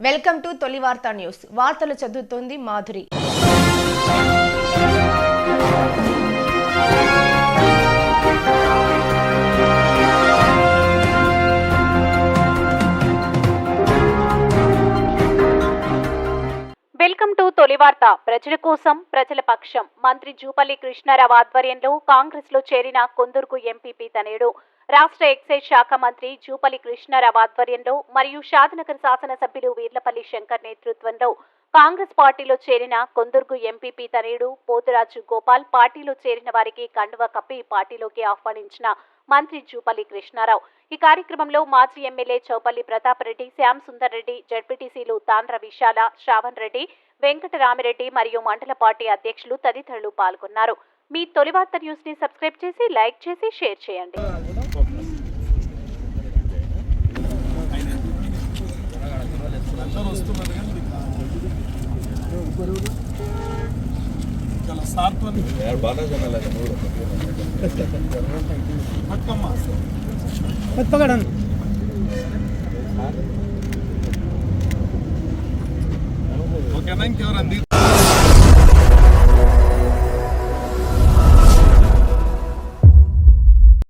Welcome to తొలి వార్తా news. వార్తలు చదువుతోంది మాధురి. వెల్కమ్ టు తొలి వార్త. ప్రజల కోసం ప్రజల పక్షం. మంత్రి జూపల్లి కృష్ణారావు ఆధ్వర్యంలో కాంగ్రెస్ లో చేరిన కొందుర్గు ఎంపీపీ తనయుడు రాష్ట్ర ఎక్సైజ్ శాఖ మంత్రి జూపల్లి కృష్ణారావు ఆధ్వర్యంలో మరియు షాద్నగర్ శాసనసభ్యులు వీర్లపల్లి శంకర్ నేతృత్వంలో కాంగ్రెస్ పార్టీలో చేరిన కొందుర్గు ఎంపీపీ తనయుడు పోతురాజు గోపాల్ పార్టీలో చేరిన వారికి కండువా కప్పి పార్టీలోకి ఆహ్వానించిన మంత్రి జూపల్లి కృష్ణారావు. ఈ కార్యక్రమంలో మాజీ ఎమ్మెల్యే చౌపల్లి ప్రతాప్ రెడ్డి, శ్యామ్ సుందర్ రెడ్డి, జడ్పీటీసీలు తాండ్ర విశాల, శ్రావణ్ రెడ్డి, వెంకటరామిరెడ్డి మరియు మండల పార్టీ అధ్యక్షులు తదితరులు పాల్గొన్నారు. మీ తొలి వార్త న్యూస్ ని సబ్స్క్రైబ్ చేసి, లైక్ చేసి, షేర్ చేయండి. ఓకేనా ఇంకెవరు అంది